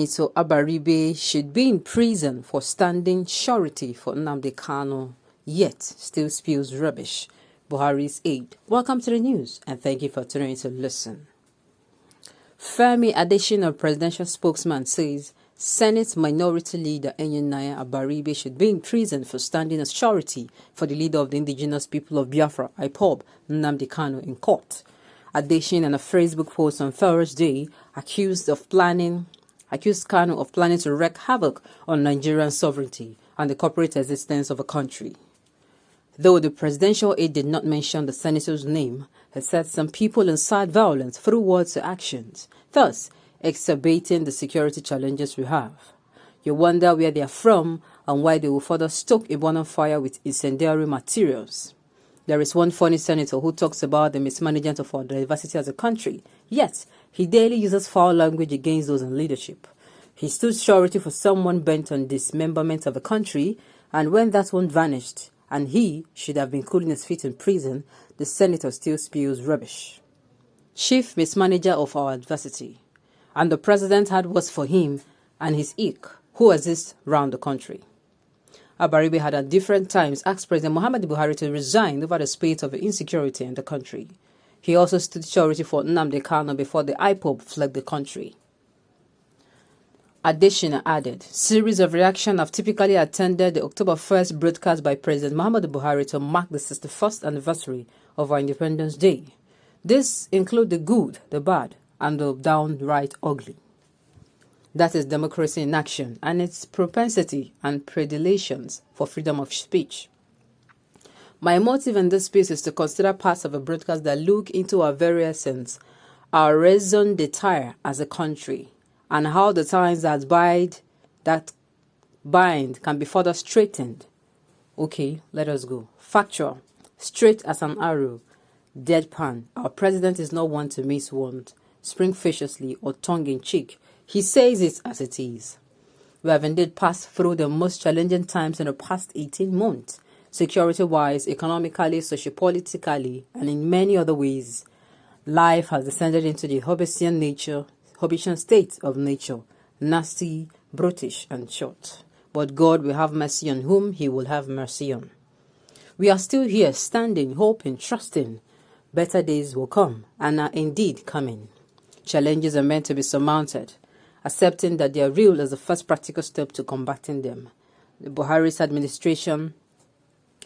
Senator Abaribe should be in prison for standing surety for Nnamdi Kanu, yet still spews rubbish. Buhari's aide. Welcome to the news, and thank you for tuning in to listen. Femi Adesina, presidential spokesman, says Senate Minority Leader Enyenaya Abaribe should be in prison for standing as surety for the leader of the indigenous people of Biafra, IPOB, Nnamdi Kanu, in court. Adesina, in a Facebook post on Thursday, accused Kanu of planning to wreak havoc on Nigerian sovereignty and the corporate existence of a country. Though the presidential aide did not mention the senator's name, he said some people incite violence through words to actions, thus exacerbating the security challenges we have. You wonder where they are from and why they will further stoke a bonfire with incendiary materials. There is one funny senator who talks about the mismanagement of our diversity as a country, yet he daily uses foul language against those in leadership. He stood surety for someone bent on dismemberment of a country, and when that one vanished, and he should have been cooling his feet in prison, the senator still spews rubbish. Chief mismanager of our adversity. And the president had words for him and his ilk, who exists round the country. Abaribe had at different times asked President Muhammadu Buhari to resign over the spate of insecurity in the country. He also stood surety for Nnamdi Kanu before the IPOB fled the country. Adesina added, series of reactions have typically attended the October 1st broadcast by President Muhammadu Buhari to mark the 61st anniversary of our Independence Day. This includes the good, the bad, and the downright ugly. That is democracy in action and its propensity and predilections for freedom of speech. My motive in this piece is to consider parts of a broadcast that look into our very essence, our raison d'etre as a country, and how the ties that bind can be further straightened. Okay, let us go. Factual, straight as an arrow, deadpan. Our president is not one to miss words, spring-faciously or tongue-in-cheek. He says it as it is. We have indeed passed through the most challenging times in the past 18 months, security-wise, economically, sociopolitically, and in many other ways. Life has descended into the Hobbesian state of nature, nasty, brutish, and short. But God will have mercy on whom he will have mercy on. We are still here, standing, hoping, trusting. Better days will come, and are indeed coming. Challenges are meant to be surmounted, accepting that they are real as the first practical step to combating them. The Buhari's administration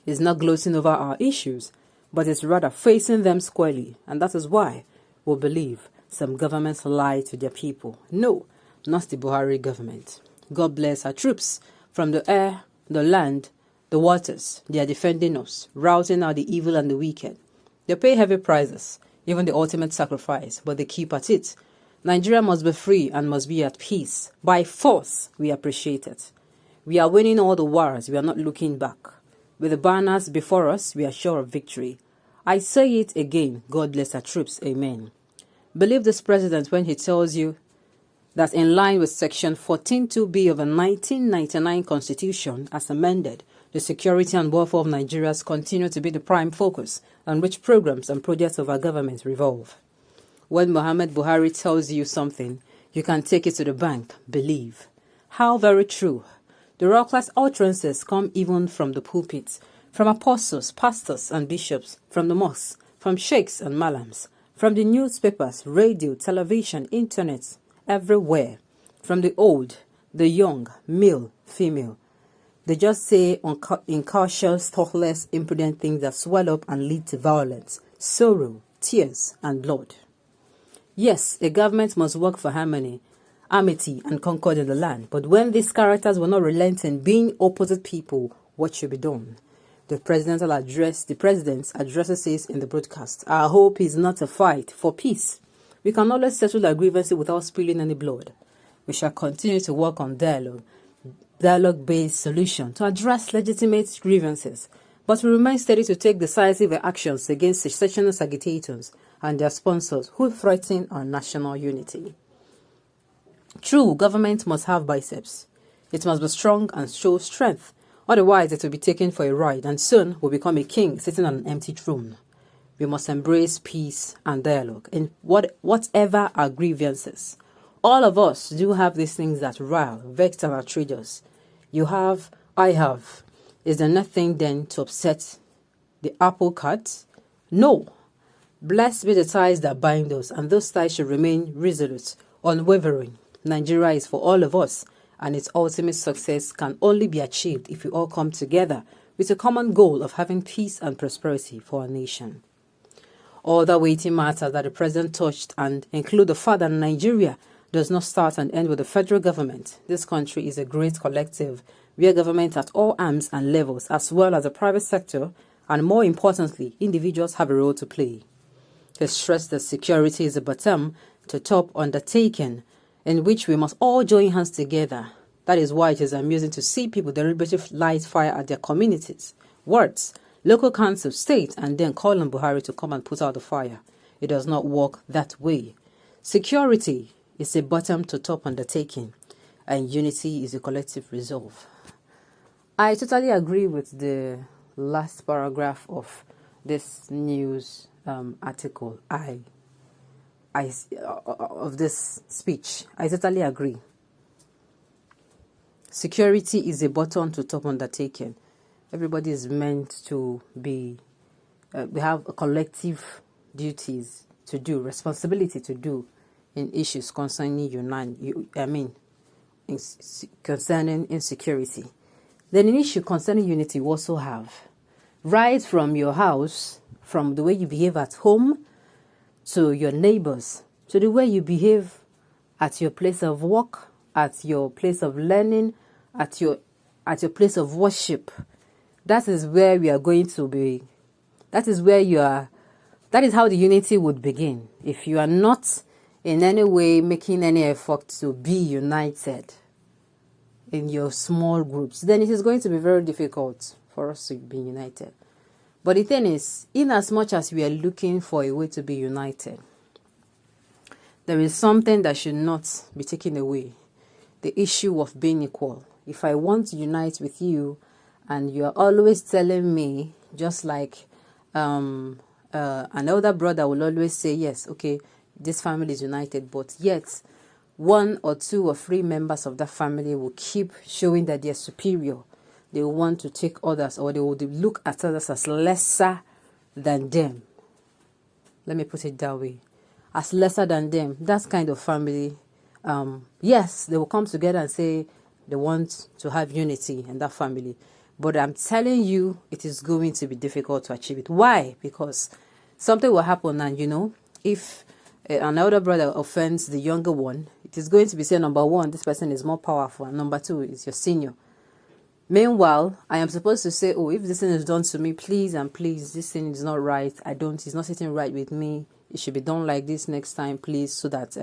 is not glossing over our issues, but is rather facing them squarely, and that is why we believe some governments lie to their people. No, not the Buhari government. God bless our troops. From the air, the land, the waters, they are defending us, routing out the evil and the wicked. They pay heavy prices, even the ultimate sacrifice, but they keep at it. Nigeria must be free and must be at peace. By force, we appreciate it. We are winning all the wars. We are not looking back. With the banners before us, we are sure of victory. I say it again, God bless our troops. Amen. Believe this president when he tells you that in line with Section 14(2)(b) of the 1999 Constitution, as amended, the security and welfare of Nigerians continue to be the prime focus on which programs and projects of our government revolve. When Muhammad Buhari tells you something, you can take it to the bank. Believe. How very true. The royal-class utterances come even from the pulpits, from apostles, pastors, and bishops, from the mosques, from sheikhs and malams, from the newspapers, radio, television, internet, everywhere, from the old, the young, male, female. They just say incautious, thoughtless, impudent things that swell up and lead to violence, sorrow, tears, and blood. Yes, a government must work for harmony, amity, and concord in the land. But when these characters will not relent in being opposite people, what should be done? The president addresses says in the broadcast, our hope is not a fight for peace. We can always settle our grievances without spilling any blood. We shall continue to work on dialogue-based solution to address legitimate grievances, but we remain steady to take decisive actions against secessionist agitators and their sponsors who threaten our national unity. True, government must have biceps. It must be strong and show strength. Otherwise, it will be taken for a ride and soon will become a king sitting on an empty throne. We must embrace peace and dialogue in whatever our grievances. all of us do have these things that rile, vex, and outrage us. You have, I have. Is there nothing then to upset the apple cart? No. Blessed be the ties that bind us, and those ties should remain resolute, unwavering. Nigeria is for all of us, and its ultimate success can only be achieved if we all come together with a common goal of having peace and prosperity for our nation. Other weighty matters that the president touched and include the fact that Nigeria does not start and end with the federal government. This country is a great collective where government at all arms and levels, as well as the private sector, and more importantly, individuals have a role to play. He stressed that security is a bottom to top undertaking in which we must all join hands together. That is why it is amusing to see people deliberately light fire at their communities, wards, local council, state, and then call on Buhari to come and put out the fire. It does not work that way. Security is a bottom to top undertaking, and unity is a collective resolve. I totally agree with the last paragraph of this news article. Of this speech. I totally agree. Security is a bottom to top undertaking. Everybody is meant to be, we have a collective duties to do, responsibility to do in issues concerning concerning insecurity. Then an issue concerning unity we also have. Right from your house, from the way you behave at home, to your neighbors, to the way you behave at your place of work, at your place of learning, at your place of worship. That is where we are going to be. That is where you are. That is how the unity would begin. If you are not in any way making any effort to be united in your small groups, then it is going to be very difficult for us to be united. But the thing is, in as much as we are looking for a way to be united, there is something that should not be taken away. The issue of being equal. If I want to unite with you and you are always telling me, just like an elder brother will always say, yes, okay, this family is united, but yet one or two or three members of that family will keep showing that they are superior. They want to take others, or they will look at others as lesser than them. Let me put it that way. As lesser than them. That kind of family, yes, they will come together and say they want to have unity in that family. But I'm telling you, it is going to be difficult to achieve it. Why? Because something will happen, and if an elder brother offends the younger one, it is going to be said, number one, this person is more powerful, and number two, is your senior. Meanwhile, I am supposed to say, oh, if this thing is done to me, please and please, this thing is not right. It's not sitting right with me. It should be done like this next time, please, so that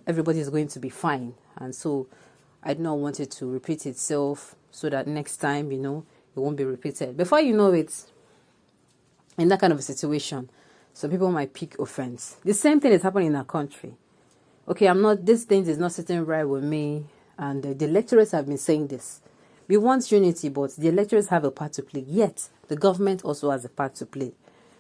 everybody is going to be fine. And so I do not want it to repeat itself, so that next time, it won't be repeated. Before you know it, in that kind of a situation, some people might pick offense. The same thing is happening in our country. Okay, this thing is not sitting right with me, and the lecturers have been saying this. We want unity, but the electors have a part to play. Yet, the government also has a part to play.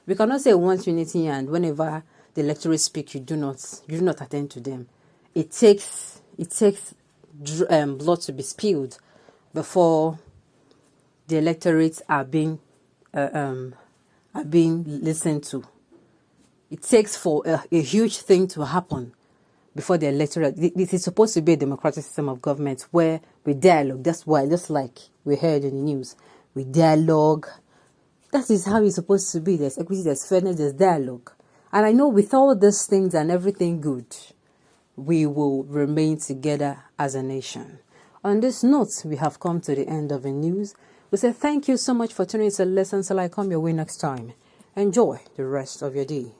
We cannot say we want unity, and whenever the electors speak, you do not attend to them. It takes blood to be spilled before the electorates are being listened to. It takes for a huge thing to happen before the electorate. This is supposed to be a democratic system of government where we dialogue. That's why, just like we heard in the news, we dialogue. That is how it's supposed to be. There's equity, there's fairness, there's dialogue. And I know with all these things and everything good, we will remain together as a nation. On this note, we have come to the end of the news. We say thank you so much for tuning in to listen till I come your way next time. Enjoy the rest of your day.